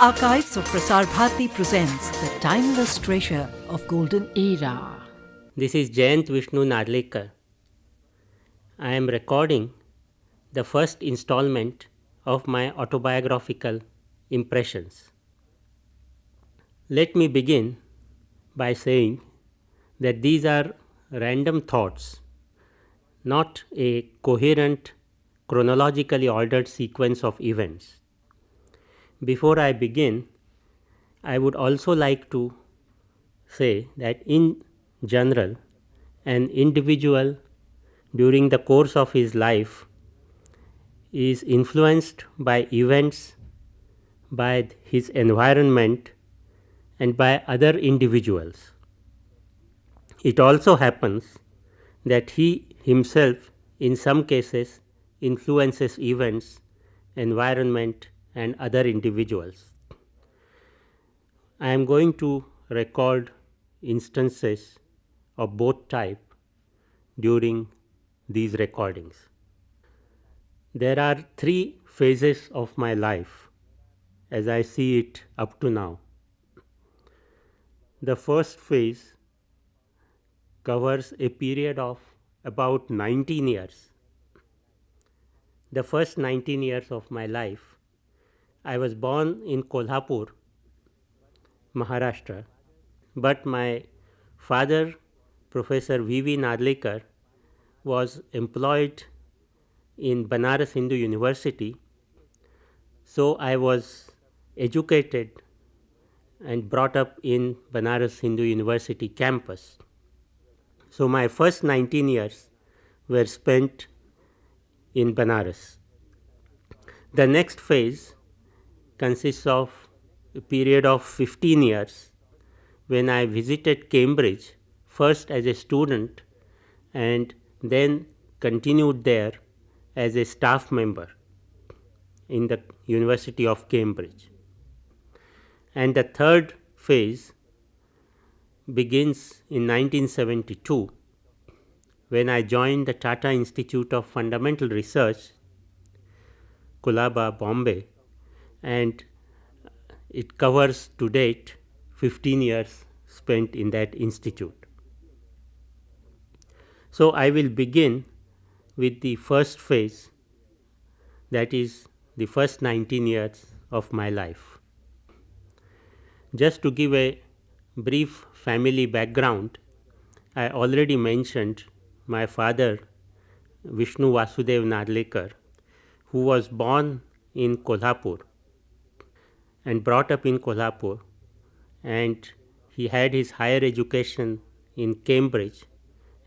Archives of Prasar Bharati presents the timeless treasure of golden era. This is Jayant Vishnu Narlikar. I am recording the first installment of my autobiographical impressions. Let me begin by saying that these are random thoughts, not a coherent, chronologically ordered sequence of events. Before I begin, I would also like to say that in general, an individual during the course of his life is influenced by events, by his environment, and by other individuals. It also happens that he himself, in some cases, influences events, environment, and other individuals. I am going to record instances of both type during these recordings. There are three phases of my life as I see it up to now. The first phase covers a period of about 19 years. The first 19 years of my life, I was born in Kolhapur, Maharashtra, but my father, Professor V.V. Narlikar, was employed in Banaras Hindu University. So I was educated and brought up in Banaras Hindu University campus. So my first 19 years were spent in Banaras. The next phase consists of a period of 15 years when I visited Cambridge, first as a student and then continued there as a staff member in the University of Cambridge. And the third phase begins in 1972 when I joined the Tata Institute of Fundamental Research, Colaba, Bombay, and it covers to date 15 years spent in that institute. So I will begin with the first phase, that is the first 19 years of my life. Just to give a brief family background, I already mentioned my father, Vishnu Vasudev Narlikar, who was born in Kolhapur and brought up in Kolhapur, and he had his higher education in Cambridge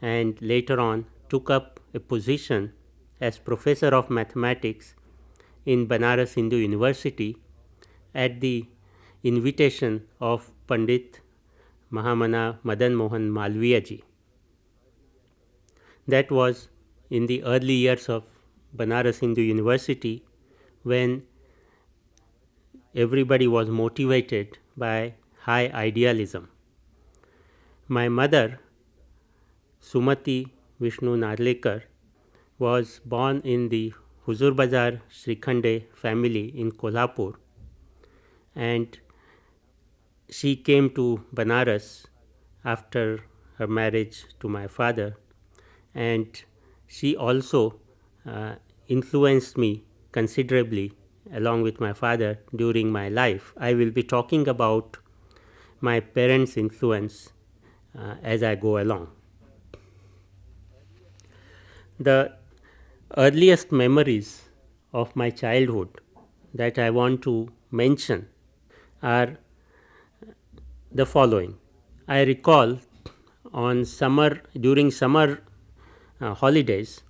and later on took up a position as professor of mathematics in Banaras Hindu University at the invitation of Pandit Mahamana Madan Mohan Malviya ji. That was in the early years of Banaras Hindu University when everybody was motivated by high idealism. My mother, Sumati Vishnu Narlikar, was born in the Huzur Bazar Srikhande family in Kolhapur, and she came to Banaras after her marriage to my father, and she also influenced me considerably along with my father during my life. I will be talking about my parents' influence as I go along. The earliest memories of my childhood that I want to mention are the following. I recall during summer holidays,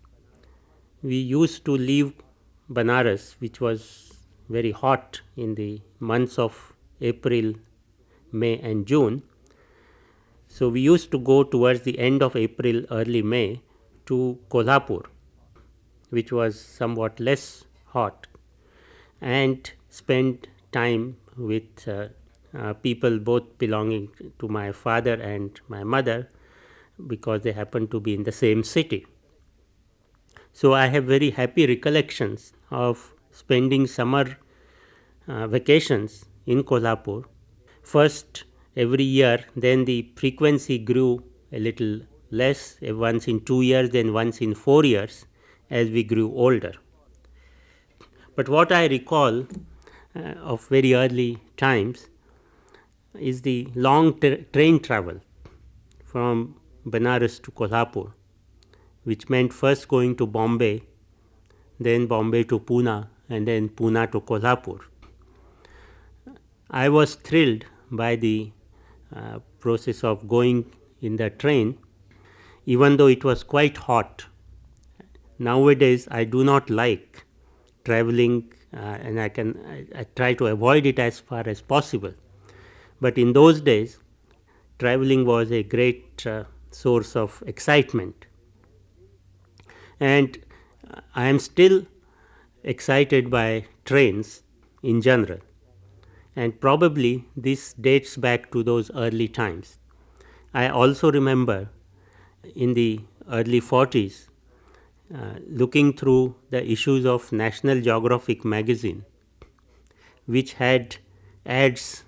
we used to leave Banaras, which was very hot in the months of April, May, and June. So we used to go towards the end of April, early May to Kolhapur, which was somewhat less hot, and spend time with people both belonging to my father and my mother because they happened to be in the same city. So I have very happy recollections of spending summer vacations in Kolhapur. First, every year, then the frequency grew a little less, once in 2 years, then once in 4 years, as we grew older. But what I recall of very early times is the long train travel from Banaras to Kolhapur, which meant first going to Bombay, then Bombay to Pune, and then Pune to Kolhapur. I was thrilled by the process of going in the train, even though it was quite hot. Nowadays, I do not like traveling, and I try to avoid it as far as possible. But in those days, traveling was a great source of excitement, and I am still excited by trains in general, and probably this dates back to those early times. I also remember in the early 40s looking through the issues of National Geographic magazine, which had ads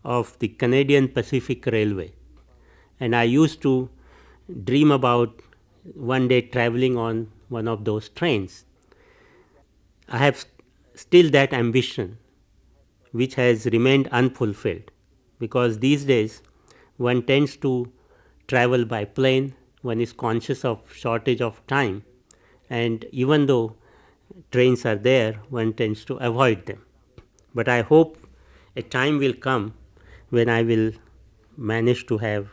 of the Canadian Pacific Railway, and I used to dream about one day traveling on one of those trains. I have still that ambition, which has remained unfulfilled, because these days one tends to travel by plane, one is conscious of shortage of time, and even though trains are there, one tends to avoid them. But I hope a time will come when I will manage to have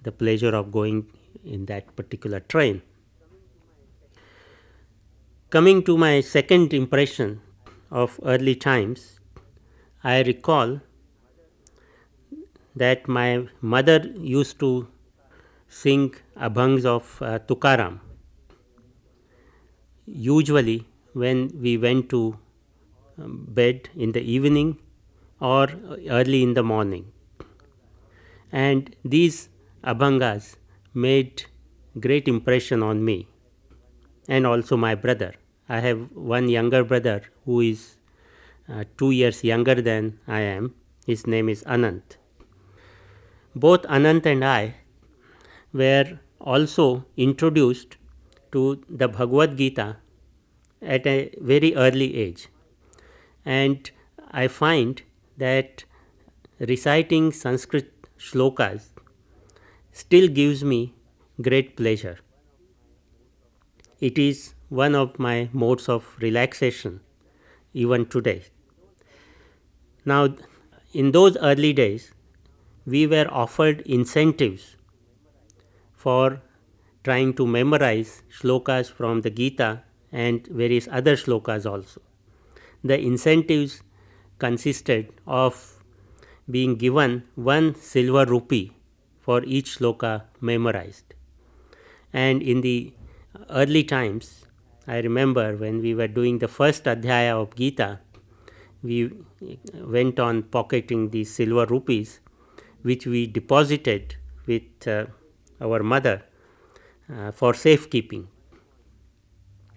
the pleasure of going in that particular train. Coming to my second impression of early times, I recall that my mother used to sing abhangs of Tukaram, usually when we went to bed in the evening or early in the morning. And these abhangas made great impression on me and also my brother. I have one younger brother who is 2 years younger than I am. His name is Anant. Both Anant and I were also introduced to the Bhagavad Gita at a very early age, and I find that reciting Sanskrit shlokas still gives me great pleasure. It is one of my modes of relaxation even today. Now, in those early days, we were offered incentives for trying to memorize shlokas from the Gita and various other shlokas also. The incentives consisted of being given 1 silver rupee for each shloka memorized. And in the early times, I remember when we were doing the first adhyaya of Gita, we went on pocketing these silver rupees, which we deposited with our mother for safekeeping.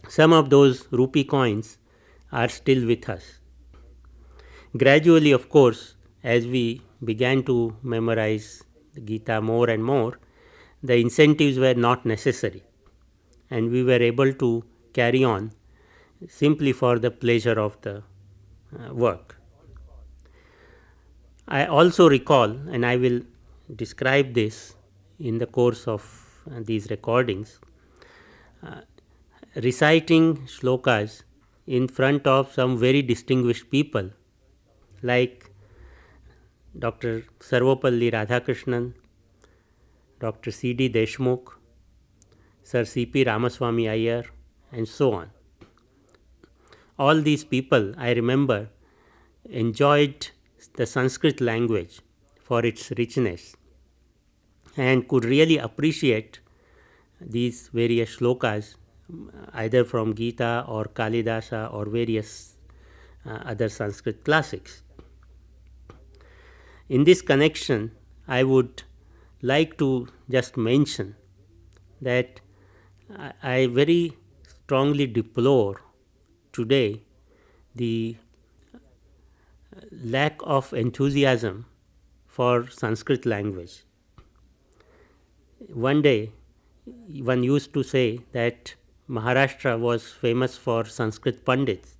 Some of those rupee coins are still with us. Gradually, of course, as we began to memorize the Gita more and more, the incentives were not necessary, and we were able to carry on simply for the pleasure of the work. I also recall, and I will describe this in the course of these recordings, reciting shlokas in front of some very distinguished people like Dr. Sarvapalli Radhakrishnan, Dr. C.D. Deshmukh, Sir C.P. Ramaswamy Iyer, and so on. All these people, I remember, enjoyed the Sanskrit language for its richness and could really appreciate these various shlokas either from Gita or Kalidasa or various other Sanskrit classics. In this connection, I would like to just mention that I very strongly deplore today the lack of enthusiasm for Sanskrit language. One day, one used to say that Maharashtra was famous for Sanskrit Pandits.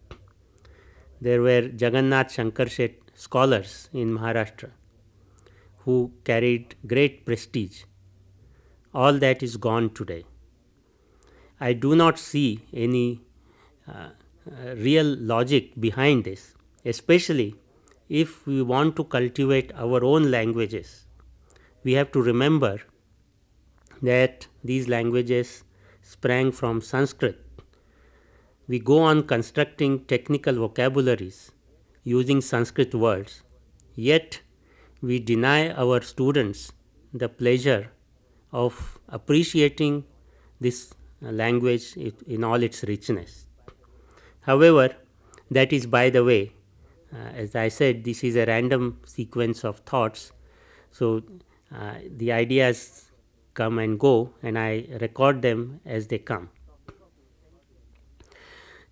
There were Jagannath Shankar Shet scholars in Maharashtra who carried great prestige. All that is gone today. I do not see any real logic behind this, especially if we want to cultivate our own languages. We have to remember that these languages sprang from Sanskrit. We go on constructing technical vocabularies using Sanskrit words, yet we deny our students the pleasure of appreciating this language in all its richness. However, that is by the way. As I said, this is a random sequence of thoughts. So the ideas come and go, and I record them as they come.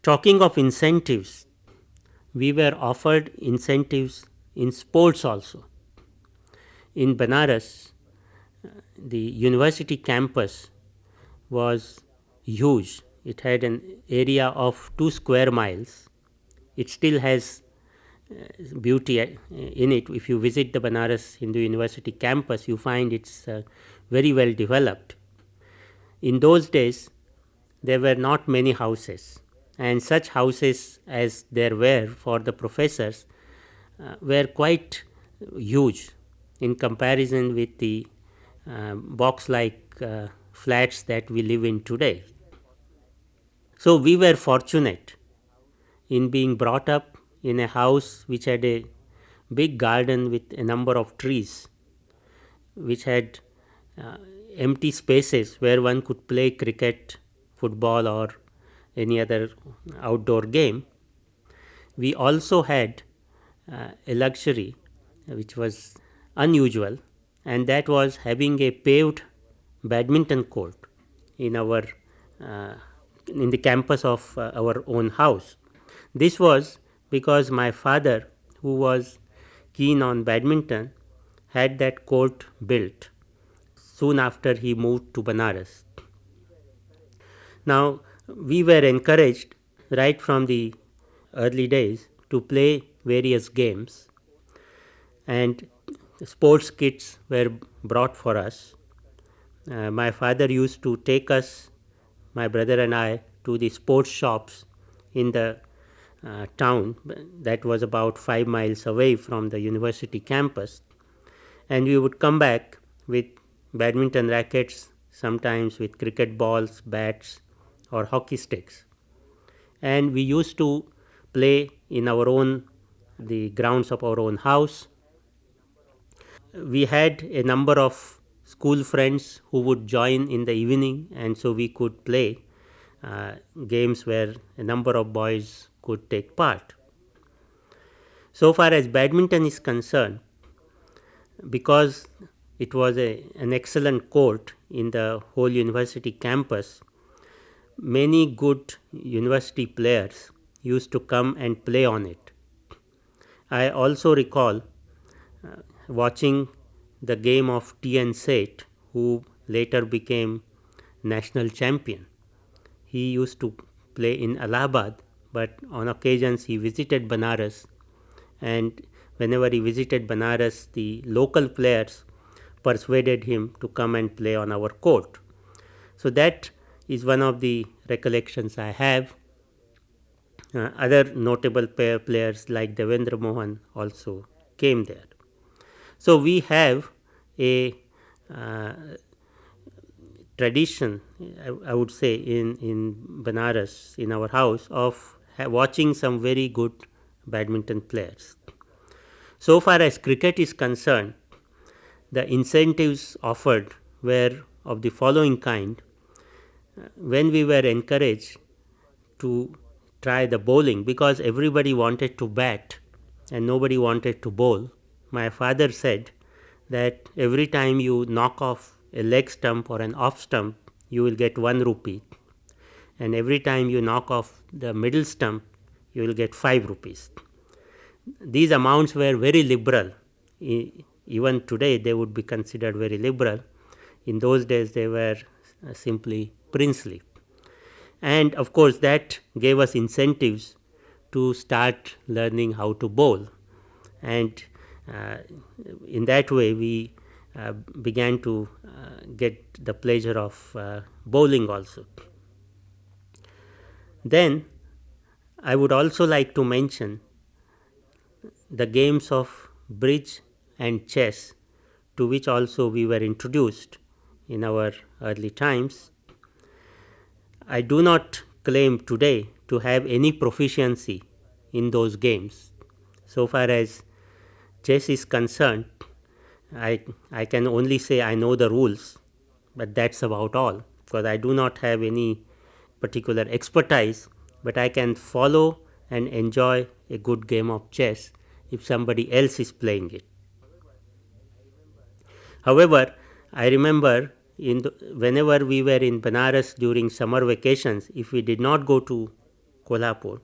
Talking of incentives, we were offered incentives in sports also. In Banaras, the university campus was huge. It had an area of 2 square miles. It still has beauty in it. If you visit the Banaras Hindu University campus, you find it's very well developed. In those days, there were not many houses, and such houses as there were for the professors were quite huge in comparison with the box like flats that we live in today. So we were fortunate in being brought up in a house which had a big garden with a number of trees, which had empty spaces where one could play cricket, football, or any other outdoor game. We also had a luxury which was unusual, and that was having a paved badminton court in our in the campus of our own house. This was because my father, who was keen on badminton, had that court built soon after he moved to Banaras. Now, we were encouraged right from the early days to play various games, and sports kits were brought for us. My father used to take us, my brother and I, to the sports shops in the town that was about 5 miles away from the university campus, and we would come back with badminton rackets, sometimes with cricket balls, bats, or hockey sticks, and we used to play in our own the grounds of our own house. We had a number of school friends who would join in the evening, and so we could play games where a number of boys could take part. So far as badminton is concerned, because it was an excellent court in the whole university campus, many good university players used to come and play on it. I also recall watching the game of T.N. Seth, who later became national champion. He used to play in Allahabad, but on occasions he visited Banaras, and whenever he visited Banaras, the local players persuaded him to come and play on our court. So that is one of the recollections I have. Other notable players like Devendra Mohan also came there. So we have a tradition, I would say, in Banaras, in our house, of watching some very good badminton players. So far as cricket is concerned, the incentives offered were of the following kind. When we were encouraged to try the bowling, because everybody wanted to bat and nobody wanted to bowl, my father said that every time you knock off a leg stump or an off stump, you will get 1 rupee, and every time you knock off the middle stump, you will get 5 rupees. these amounts were very liberal. Even today they would be considered very liberal. In those days they were simply princely. And of course, that gave us incentives to start learning how to bowl. And uh, in that way, we began to get the pleasure of bowling also. Then, I would also like to mention the games of bridge and chess, to which also we were introduced in our early times. I do not claim today to have any proficiency in those games. So far as chess is concerned, I can only say I know the rules, but that's about all, because I do not have any particular expertise, but I can follow and enjoy a good game of chess if somebody else is playing it. However, I remember whenever we were in Banaras during summer vacations, if we did not go to Kolhapur,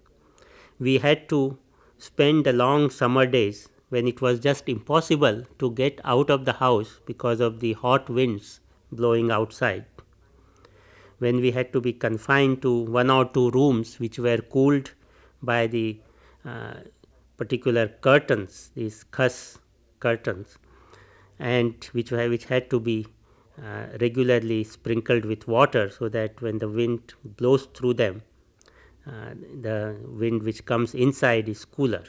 we had to spend the long summer days when it was just impossible to get out of the house because of the hot winds blowing outside. When we had to be confined to one or two rooms which were cooled by the uh, particular curtains, these khas curtains, and which had to be regularly sprinkled with water so that when the wind blows through them, the wind which comes inside is cooler.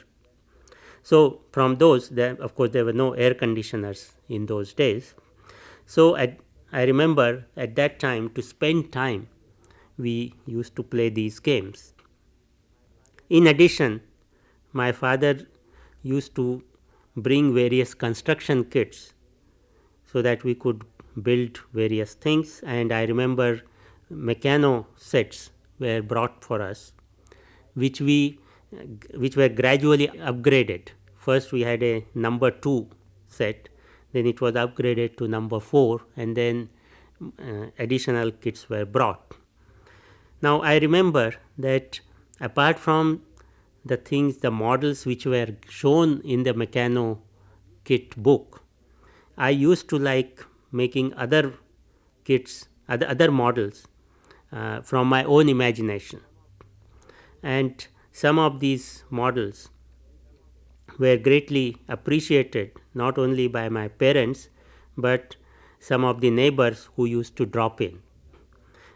So, from those, of course, there were no air conditioners in those days. So, I remember at that time, to spend time, we used to play these games. In addition, my father used to bring various construction kits so that we could build various things, and I remember mechano sets were brought for us, which were gradually upgraded. First we had a number 2 set, then it was upgraded to number 4, and then additional kits were brought. Now I remember that apart from the things, the models which were shown in the mechano kit book, I used to like making other kits, other models from my own imagination. And some of these models were greatly appreciated not only by my parents but some of the neighbors who used to drop in.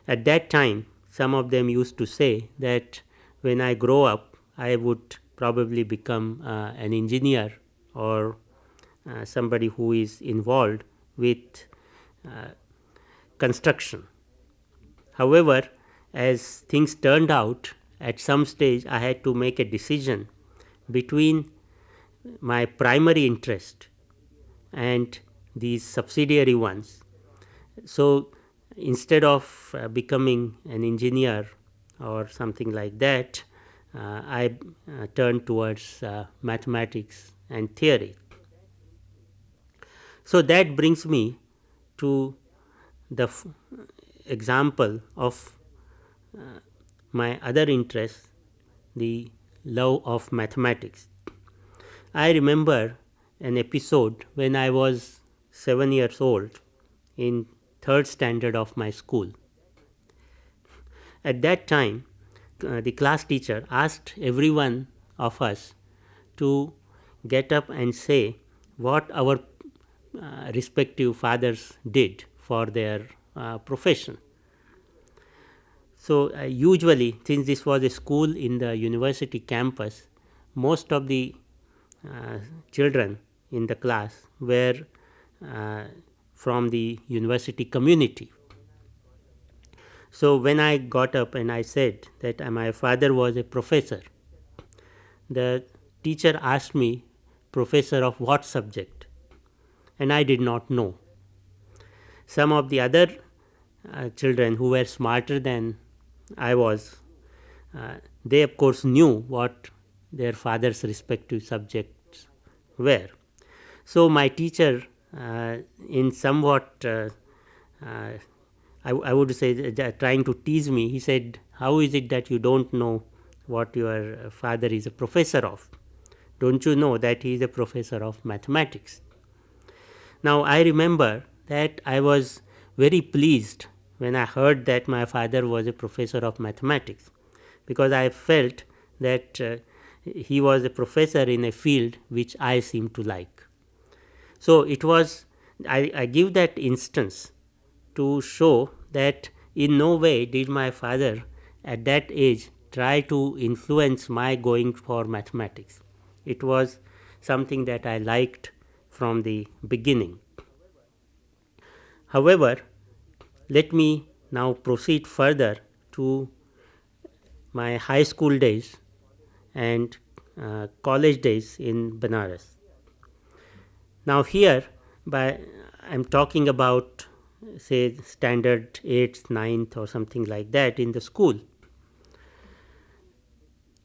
At that time, some of them used to say that when I grow up, I would probably become an engineer or somebody who is involved with uh, construction. However, as things turned out, at some stage I had to make a decision between my primary interest and these subsidiary ones. So, instead of becoming an engineer or something like that, I turned towards mathematics and theory. So, that brings me to the example of my other interest, the love of mathematics. I remember an episode when I was 7 years old in third standard of my school. At that time, the class teacher asked every one of us to get up and say what our respective fathers did for their profession. So, usually, since this was a school in the university campus, most of the uh, children in the class were uh, from the university community. So, when I got up and I said that my father was a professor, the teacher asked me, professor of what subject? And I did not know. Some of the other children who were smarter than I was, they of course knew what their father's respective subjects were. So, my teacher, in somewhat, I would say, trying to tease me, he said, how is it that you don't know what your father is a professor of? Don't you know that he is a professor of mathematics? Now, I remember that I was very pleased when I heard that my father was a professor of mathematics, because I felt that he was a professor in a field which I seem to like. So, it was, I give that instance to show that in no way did my father at that age try to influence my going for mathematics. It was something that I liked from the beginning. However, let me now proceed further to my high school days and college days in Banaras. Now, here by I am talking about, say, standard 8th, 9th, or something like that in the school.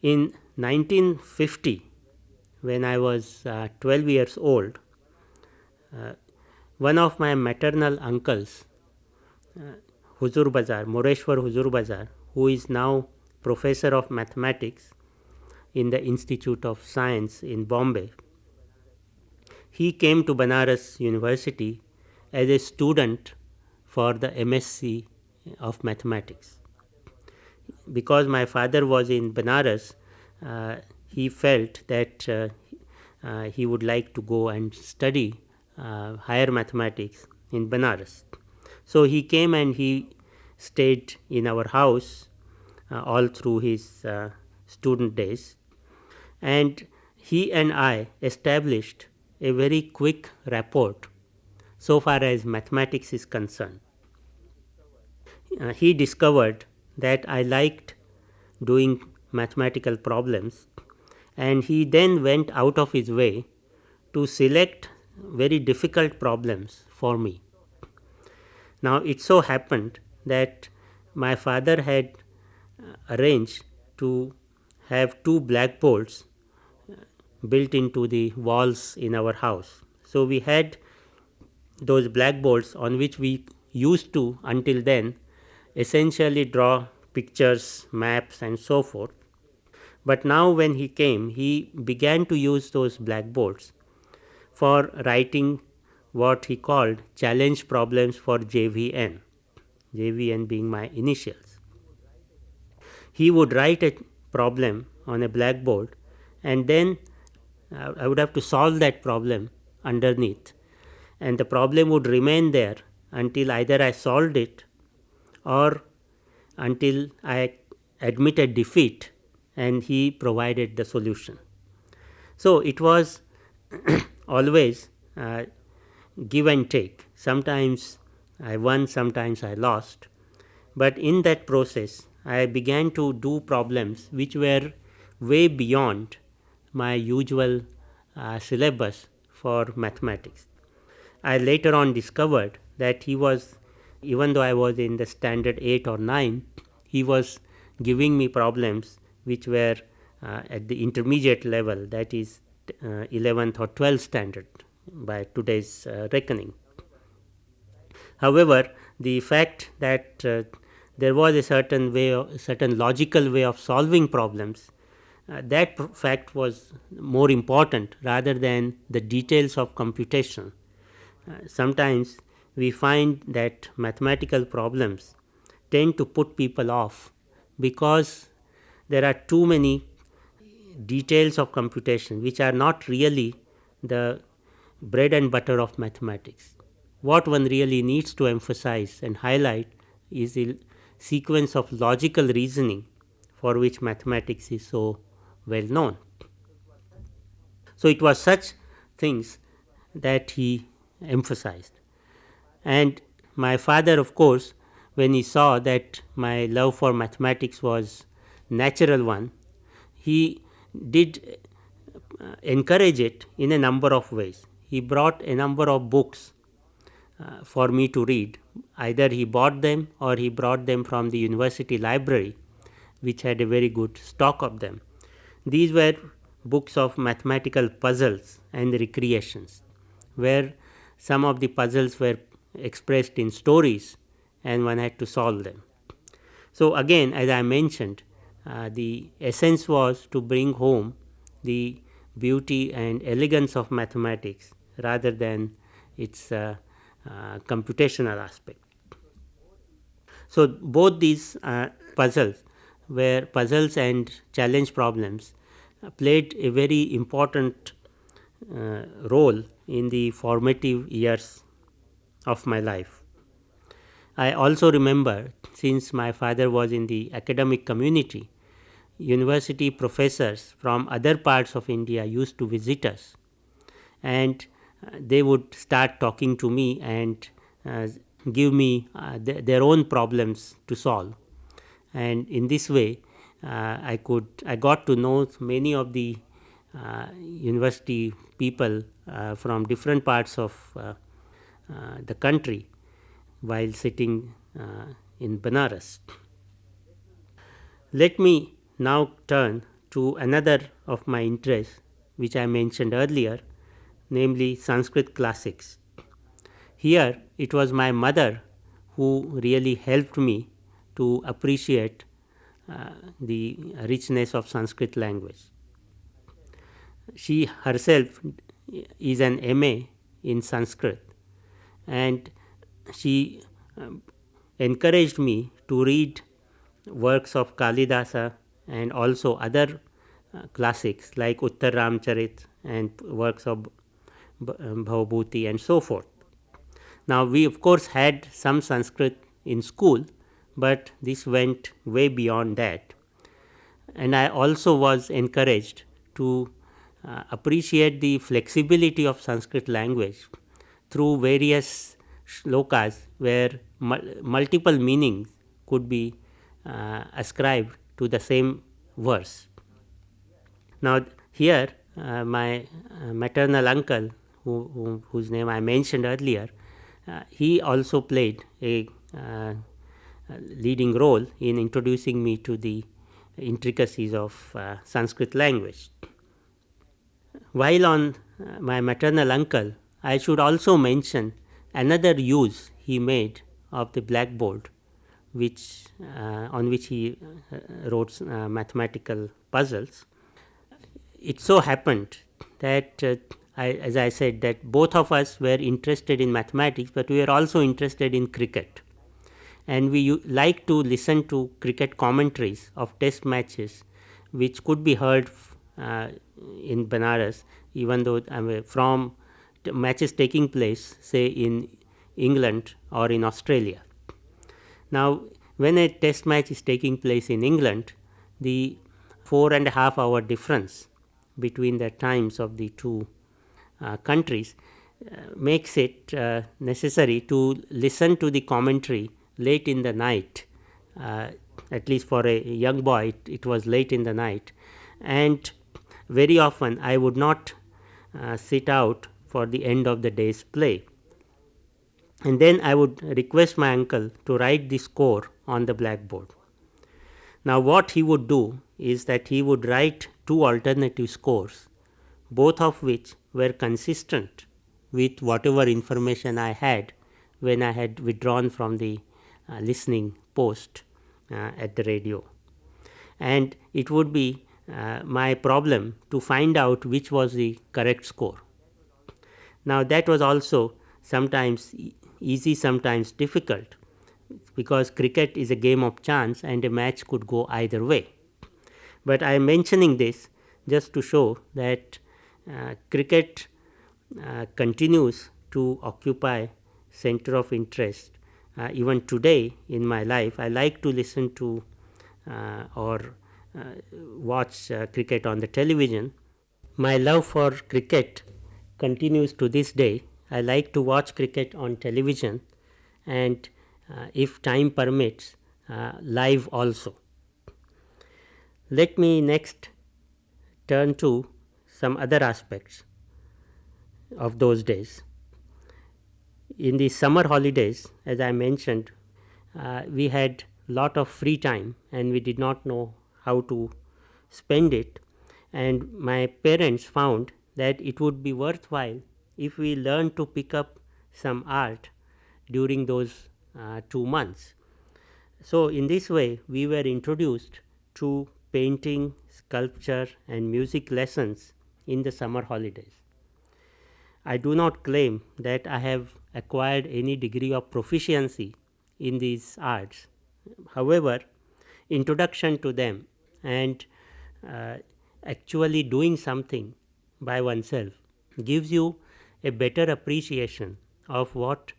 In 1950, when I was 12 years old, one of my maternal uncles, Huzur Bazar, Moreshwar Huzur Bazar, who is now professor of mathematics in the Institute of Science in Bombay, he came to Banaras University as a student for the MSc of mathematics. Because my father was in Banaras, he felt that he would like to go and study higher mathematics in Banaras. So he came and he stayed in our house all through his student days, and he and I established a very quick rapport so far as mathematics is concerned. He discovered that I liked doing mathematical problems, and he then went out of his way to select very difficult problems for me. Now, it so happened that my father had arranged to have two blackboards built into the walls in our house. So, we had those blackboards on which we used to, until then, essentially draw pictures, maps, and so forth. But now, when he came, he began to use those blackboards for writing what he called challenge problems for JVN, JVN being my initials. He would write a problem on a blackboard, and then I would have to solve that problem underneath, and the problem would remain there until either I solved it or until I admitted defeat and he provided the solution. So, it was always give and take. Sometimes I won, sometimes I lost, but in that process I began to do problems which were way beyond my usual syllabus for mathematics. I later on discovered that he was, even though I was in the standard 8 or 9, he was giving me problems which were at the intermediate level, that is 11th or 12th standard by today's reckoning. However, the fact that there was a certain logical way of solving problems, that fact was more important rather than the details of computation. Sometimes we find that mathematical problems tend to put people off because there are too many details of computation which are not really the bread and butter of mathematics. What one really needs to emphasize and highlight is the sequence of logical reasoning for which mathematics is so well known. So, it was such things that he emphasized. And my father, of course, when he saw that my love for mathematics was natural one, he did encourage it in a number of ways. He brought a number of books for me to read. Either he bought them or he brought them from the university library, which had a very good stock of them. These were books of mathematical puzzles and recreations, where some of the puzzles were expressed in stories and one had to solve them. So, again, as I mentioned, the essence was to bring home the beauty and elegance of mathematics rather than its computational aspect. So, both these puzzles were puzzles and challenge problems played a very important role in the formative years of my life. I also remember, since my father was in the academic community, university professors from other parts of India used to visit us, and they would start talking to me and give me their own problems to solve. And in this way, I got to know many of the university people from different parts of the country while sitting in Banaras. Let me now turn to another of my interests, which I mentioned earlier, namely Sanskrit classics. Here, it was my mother who really helped me to appreciate the richness of Sanskrit language. She herself is an MA in Sanskrit, and she encouraged me to read works of Kalidasa and also other classics like Uttar Ramcharit and works of Bhavabhuti and so forth. Now, we of course had some Sanskrit in school, but this went way beyond that. And I also was encouraged to appreciate the flexibility of Sanskrit language through various shlokas where multiple meanings could be ascribed to the same verse. Now, here my maternal uncle, whose name I mentioned earlier, he also played a leading role in introducing me to the intricacies of Sanskrit language. While on my maternal uncle, I should also mention another use he made of the blackboard, which on which he wrote mathematical puzzles. It so happened that as I said, that both of us were interested in mathematics, but we were also interested in cricket, and we like to listen to cricket commentaries of test matches, which could be heard in Banaras, even though from matches taking place, say in England or in Australia. Now, when a test match is taking place in England, the 4.5 hour difference between the times of the two countries makes it necessary to listen to the commentary late in the night. At least for a young boy, it was late in the night, and very often I would not sit out for the end of the day's play, and then I would request my uncle to write the score on the blackboard. Now, what he would do is that he would write two alternative scores, both of which were consistent with whatever information I had when I had withdrawn from the listening post at the radio. And it would be my problem to find out which was the correct score. Now, that was also sometimes easy, sometimes difficult, because cricket is a game of chance and a match could go either way. But I am mentioning this just to show that cricket continues to occupy center of interest even today in my life. I like to listen to or watch cricket on the television. My love for cricket continues to this day. I like to watch cricket on television, and if time permits, live also. Let me next turn to some other aspects of those days. In the summer holidays, as I mentioned, we had lot of free time and we did not know how to spend it, and my parents found that it would be worthwhile if we learned to pick up some art during those 2 months. So, in this way we were introduced to painting, sculpture and music lessons in the summer holidays. I do not claim that I have acquired any degree of proficiency in these arts. However, introduction to them and uh, actually doing something by oneself gives you a better appreciation of what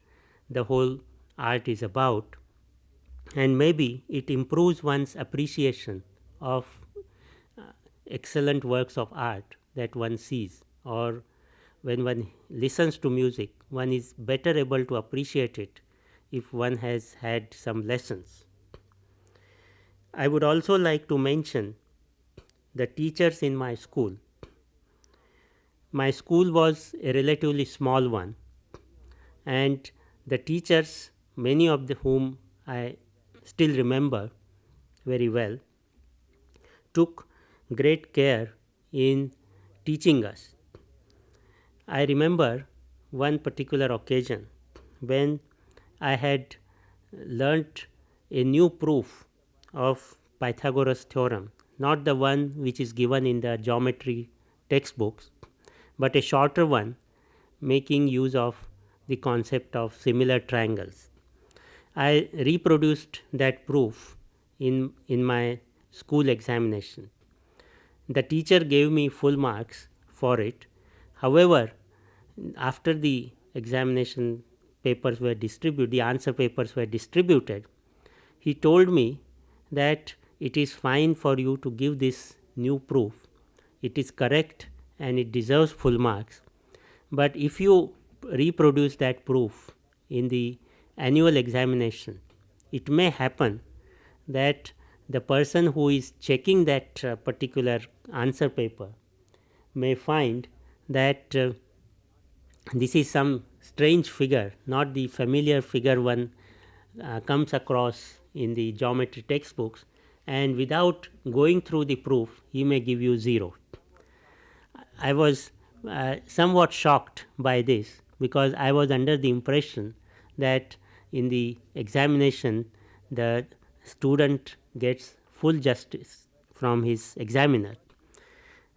the whole art is about, and maybe it improves one's appreciation of uh, excellent works of art that one sees, or when one listens to music, one is better able to appreciate it if one has had some lessons. I would also like to mention the teachers in my school. My school was a relatively small one, and the teachers, many of whom I still remember very well, took great care in teaching us. I remember one particular occasion when I had learnt a new proof of Pythagoras theorem, not the one which is given in the geometry textbooks, but a shorter one making use of the concept of similar triangles. I reproduced that proof in my school examination. The teacher gave me full marks for it. However, after the examination papers were distributed, the answer papers were distributed, he told me that it is fine for you to give this new proof. It is correct and it deserves full marks. But if you reproduce that proof in the annual examination, it may happen that the person who is checking that particular answer paper may find that this is some strange figure, not the familiar figure one comes across in the geometry textbooks, and without going through the proof, he may give you 0. I was somewhat shocked by this, because I was under the impression that in the examination the student gets full justice from his examiner.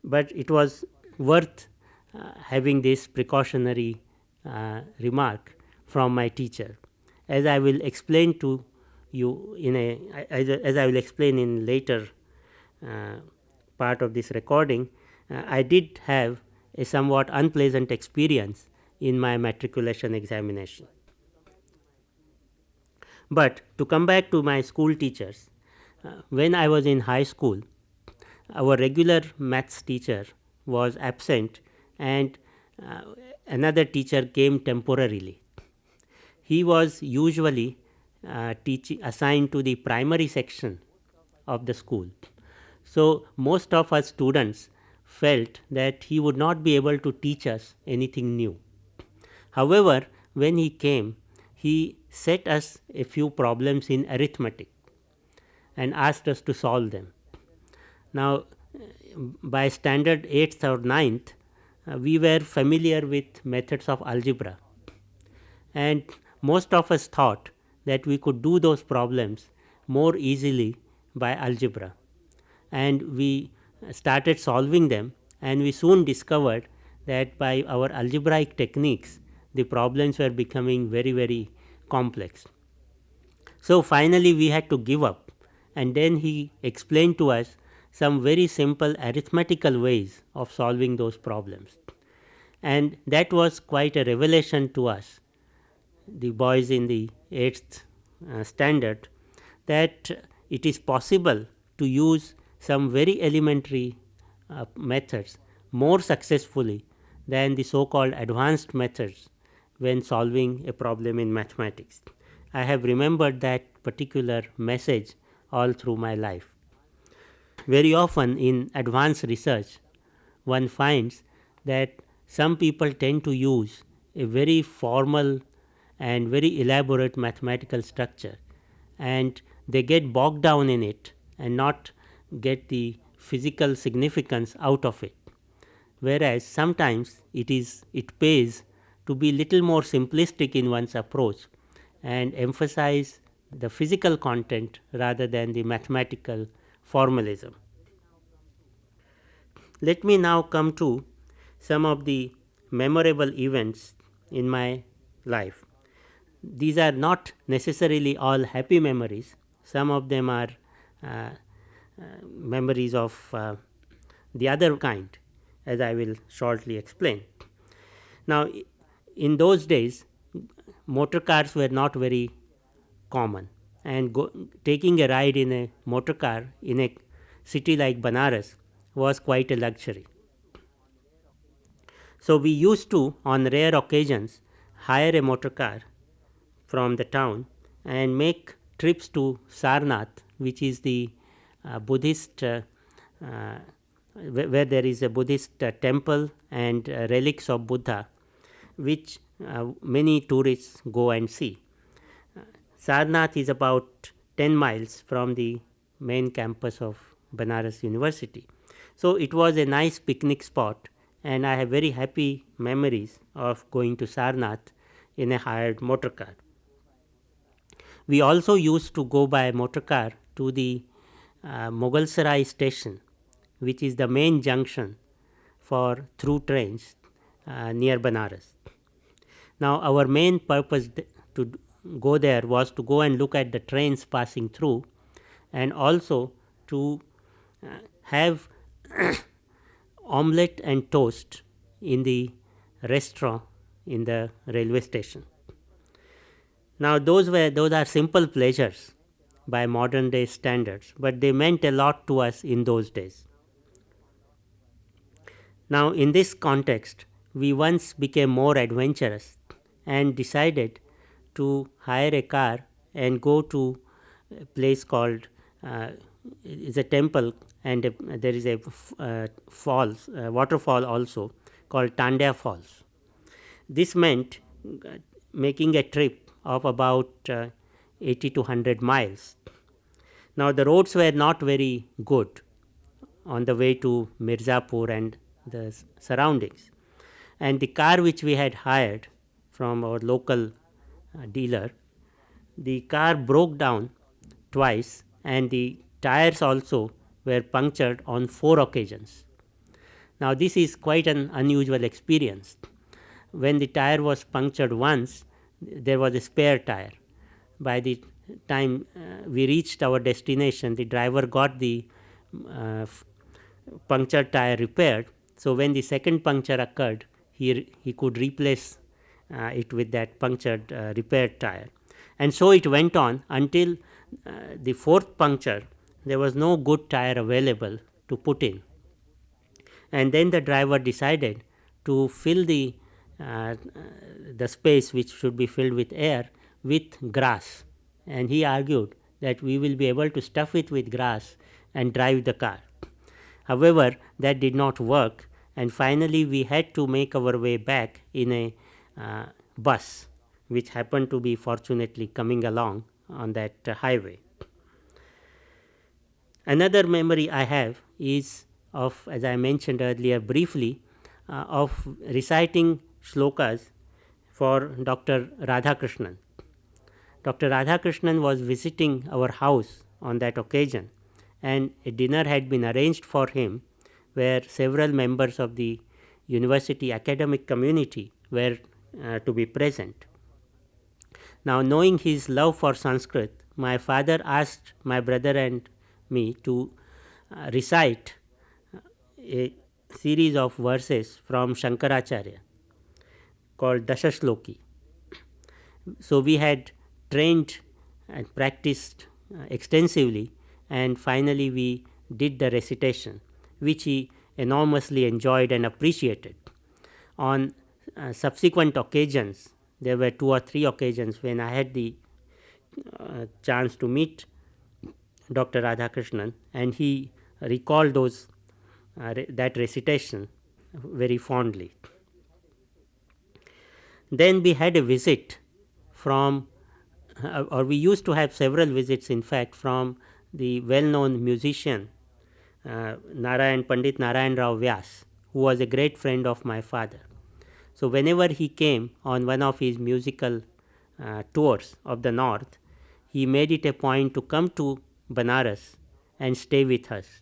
But it was worth having this precautionary remark from my teacher. As I will explain to you as I will explain in later uh, part of this recording, I did have a somewhat unpleasant experience in my matriculation examination. But to come back to my school teachers, when I was in high school, our regular maths teacher was absent, and uh, another teacher came temporarily. He was usually assigned to the primary section of the school. So, most of us students felt that he would not be able to teach us anything new. However, when he came, he set us a few problems in arithmetic and asked us to solve them. Now, by standard 8th or 9th, we were familiar with methods of algebra, and most of us thought that we could do those problems more easily by algebra, and we started solving them, and we soon discovered that by our algebraic techniques the problems were becoming very complex. So finally we had to give up, and then he explained to us some very simple arithmetical ways of solving those problems, and that was quite a revelation to us, the boys in the 8th standard, that it is possible to use some very elementary methods more successfully than the so called advanced methods when solving a problem in mathematics. I have remembered that particular message all through my life. Very often in advanced research, one finds that some people tend to use a very formal and very elaborate mathematical structure, and they get bogged down in it and not get the physical significance out of it. Whereas sometimes it pays to be little more simplistic in one's approach and emphasize the physical content rather than the mathematical formalism. Let me now come to some of the memorable events in my life. These are not necessarily all happy memories. Some of them are uh, memories of the other kind, as I will shortly explain. Now, in those days, motor cars were not very common, and taking a ride in a motor car in a city like Banaras was quite a luxury. So, we used to, on rare occasions, hire a motor car from the town and make trips to Sarnath, which is the Buddhist, where there is a Buddhist temple and relics of Buddha, which many tourists go and see. Sarnath is about 10 miles from the main campus of Banaras University. So, it was a nice picnic spot, and I have very happy memories of going to Sarnath in a hired motor car. We also used to go by motor car to the Mughal station, which is the main junction for through trains near Banaras. Now, our main purpose to go there was to go and look at the trains passing through, and also to have omelette and toast in the restaurant in the railway station. Now, those are simple pleasures by modern day standards, but they meant a lot to us in those days. Now, in this context, we once became more adventurous and decided to hire a car and go to a place called is a temple, and there is a falls waterfall also called Tandya Falls. This meant making a trip of about 80 to 100 miles. Now, the roads were not very good on the way to Mirzapur and the surroundings, and the car which we had hired from our local dealer, the car broke down twice, and the tires also were punctured on 4 occasions. Now, this is quite an unusual experience. When the tire was punctured once, there was a spare tire. By the time we reached our destination, the driver got the punctured tire repaired. So, when the second puncture occurred, he could replace it with that punctured repaired tire. And so it went on until the fourth puncture. There was no good tire available to put in, and then the driver decided to fill the space which should be filled with air with grass, and he argued that we will be able to stuff it with grass and drive the car. However, that did not work, and finally we had to make our way back in a bus which happened to be fortunately coming along on that highway. Another memory I have is of, as I mentioned earlier briefly, of reciting shlokas for Dr. Radhakrishnan. Dr. Radhakrishnan was visiting our house on that occasion, and a dinner had been arranged for him where several members of the university academic community were to be present. Now, knowing his love for Sanskrit, my father asked my brother and me to recite a series of verses from Shankaracharya called Dashashloki. So, we had trained and practiced extensively, and finally we did the recitation, which he enormously enjoyed and appreciated. On subsequent occasions, there were 2 or 3 occasions when I had the chance to meet Dr. Radhakrishnan, and he recalled that recitation very fondly. Then we had a visit from, or we used to have several visits in fact, from the well-known musician Pandit Narayan Rao Vyas, who was a great friend of my father. So, whenever he came on one of his musical tours of the north, he made it a point to come to Banaras and stay with us.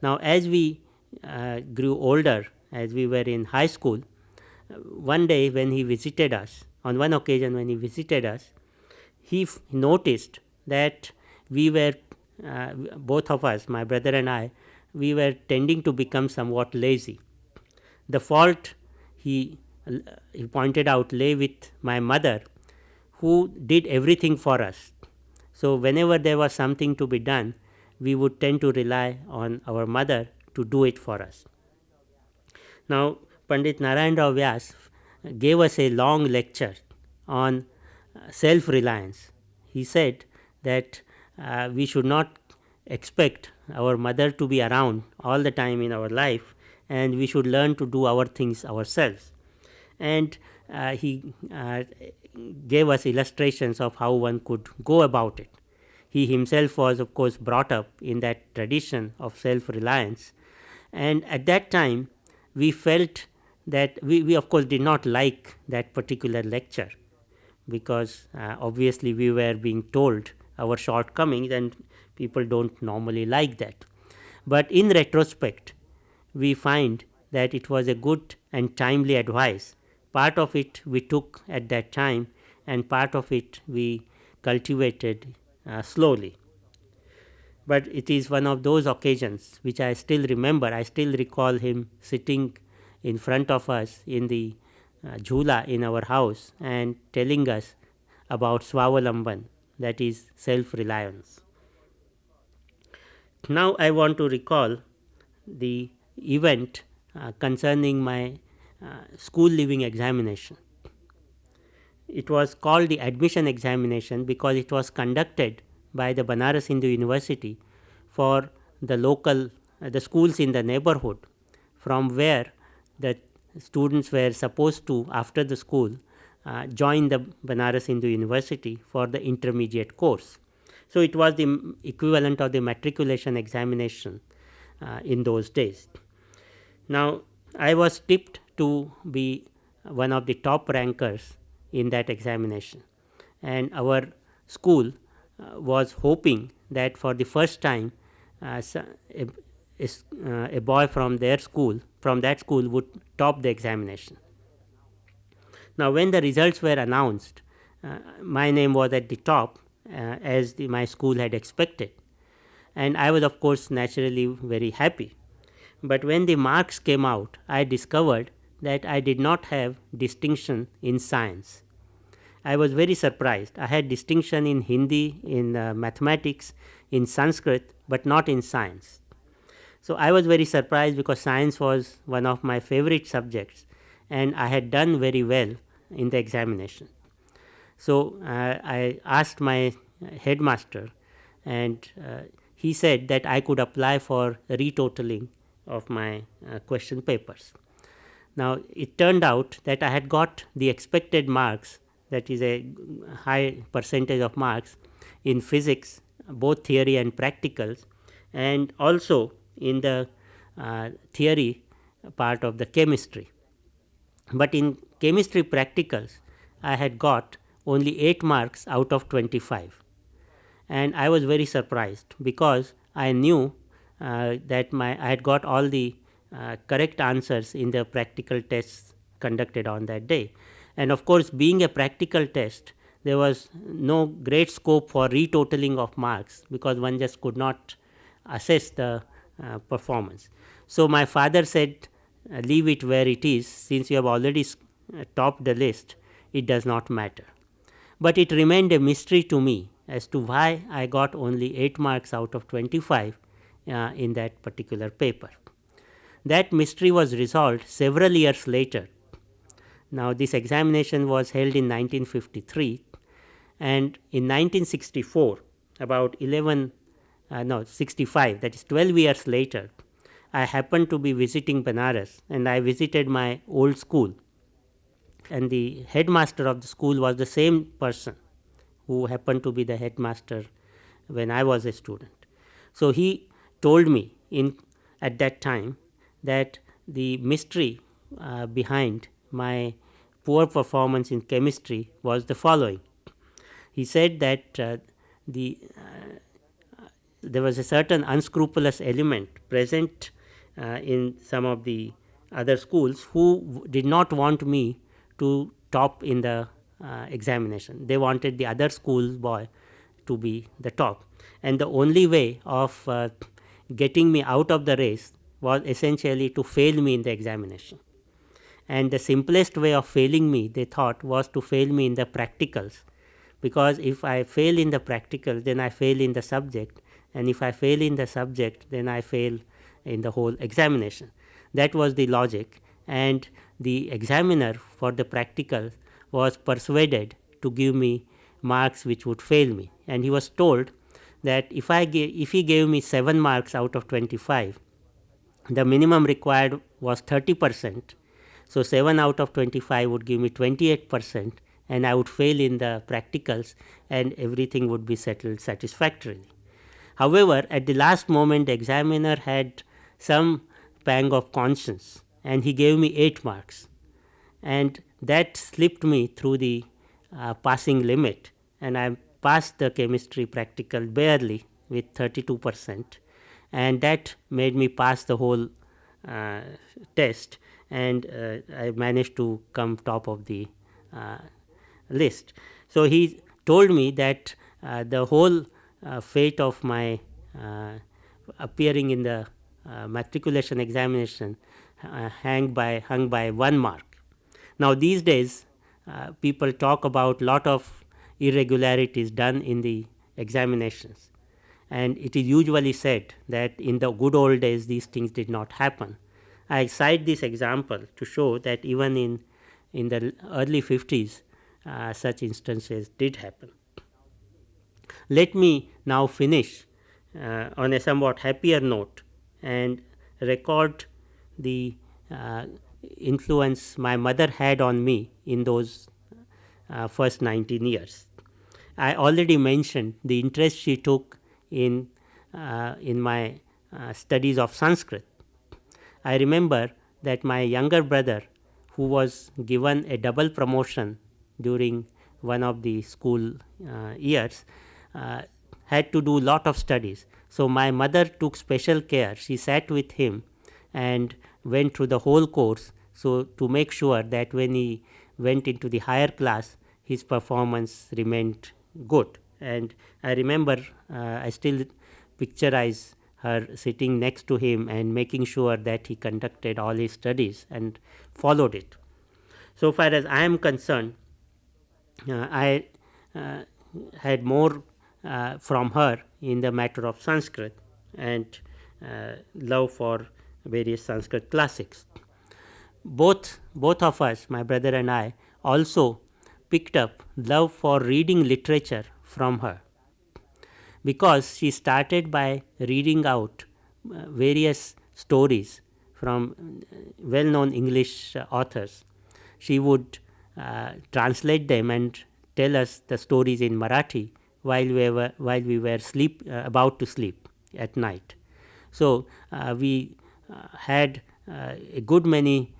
Now, as we grew older as we were in high school. One day when he visited us, on one occasion when he visited us, he noticed that we were, both of us, my brother and I, we were tending to become somewhat lazy. The fault, he, he pointed out, lay with my mother, who did everything for us. So, whenever there was something to be done, we would tend to rely on our mother to do it for us. Now, Pandit Narayan Rao Vyas gave us a long lecture on self reliance. He said that we should not expect our mother to be around all the time in our life, and we should learn to do our things ourselves. And he gave us illustrations of how one could go about it. He himself was, of course, brought up in that tradition of self reliance, and at that time we felt that we of course did not like that particular lecture, because obviously we were being told our shortcomings, and people don't normally like that. But in retrospect, we find that it was a good and timely advice. Part of it we took at that time, and part of it we cultivated slowly. But it is one of those occasions which I still remember. I still recall him sitting in front of us in the jhula in our house and telling us about Swavalamban, that is self reliance. Now, I want to recall the event concerning my school leaving examination. It was called the admission examination because it was conducted by the Banaras Hindu University for the local the schools in the neighborhood, from where the students were supposed to, after the school, join the Banaras Hindu University for the intermediate course. So, it was the equivalent of the matriculation examination in those days. Now, I was tipped to be one of the top rankers in that examination, and our school was hoping that for the first time a boy from their school, from that school, would top the examination. Now, when the results were announced, my name was at the top, as my school had expected, and I was of course naturally very happy. But when the marks came out, I discovered that I did not have distinction in science. I was very surprised. I had distinction in Hindi, in mathematics, in Sanskrit, but not in science. So, I was very surprised because science was one of my favorite subjects, and I had done very well in the examination. So, I asked my headmaster, and he said that I could apply for retotaling of my question papers. Now, it turned out that I had got the expected marks, that is a high percentage of marks in physics, both theory and practicals, and also in the theory part of the chemistry. But in chemistry practicals, I had got only 8 marks out of 25, and I was very surprised because I knew that I had got all the correct answers in the practical tests conducted on that day. And of course, being a practical test, there was no great scope for retotaling of marks, because one just could not assess the performance. So, my father said, leave it where it is, since you have already topped the list, it does not matter. But it remained a mystery to me as to why I got only 8 marks out of 25 in that particular paper. That mystery was resolved several years later. Now, this examination was held in 1953, and in 1964, about 65, that is 12 years later, I happened to be visiting Banaras, and I visited my old school, and the headmaster of the school was the same person who happened to be the headmaster when I was a student. So, he told me at that time that the mystery behind my poor performance in chemistry was the following. He said that there was a certain unscrupulous element present in some of the other schools who did not want me to top in the examination. They wanted the other school boy to be the top, and the only way of getting me out of the race was essentially to fail me in the examination. And the simplest way of failing me, they thought, was to fail me in the practicals, because if I fail in the practical, then I fail in the subject, and if I fail in the subject, then I fail in the whole examination. That was the logic, and the examiner for the practical was persuaded to give me marks which would fail me, and he was told that if he gave me 7 marks out of 25, the minimum required was 30%. So 7 out of 25 would give me 28%, and I would fail in the practicals, and everything would be settled satisfactorily. However, at the last moment, the examiner had some pang of conscience, and he gave me 8 marks, and that slipped me through the passing limit, and I passed the chemistry practical barely with 32%, and that made me pass the whole uh, test, and I managed to come top of the uh, list. So he told me that the whole fate of my appearing in the matriculation examination hung by 1 mark. Now these days, people talk about lot of irregularities done in the examinations, and it is usually said that in the good old days these things did not happen. I cite this example to show that even in the early 50s, such instances did happen. Let me now finish on a somewhat happier note and record the influence my mother had on me in those first 19 years. I already mentioned the interest she took in my studies of Sanskrit. I remember that my younger brother, who was given a double promotion during one of the school years, uh, had to do lot of studies. So my mother took special care. She sat with him and went through the whole course, so to make sure that when he went into the higher class, his performance remained good. And I remember, I still picturize her sitting next to him and making sure that he conducted all his studies and followed it. So far as I am concerned, I had more from her in the matter of Sanskrit and love for various Sanskrit classics. Both of us, my brother and I, also picked up love for reading literature from her, because she started by reading out various stories from well known English authors. She would translate them and tell us the stories in Marathi while we were about to sleep at night. So we had a good many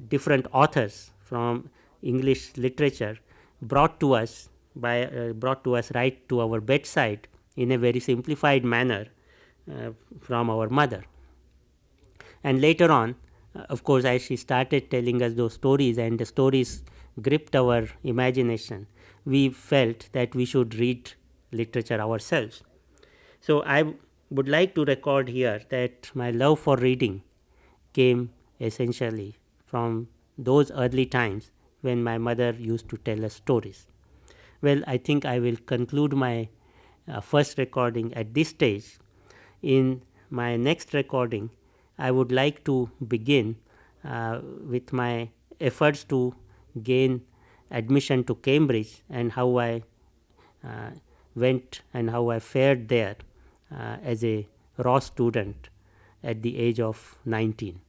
different authors from English literature brought to us right to our bedside in a very simplified manner from our mother. And later on, of course, as she started telling us those stories and the stories gripped our imagination, we felt that we should read literature ourselves. So I would like to record here that my love for reading came essentially from those early times when my mother used to tell us stories. Well, I think I will conclude my first recording at this stage. In my next recording, I would like to begin with my efforts to gain admission to Cambridge and how I went and how I fared there as a raw student at the age of 19.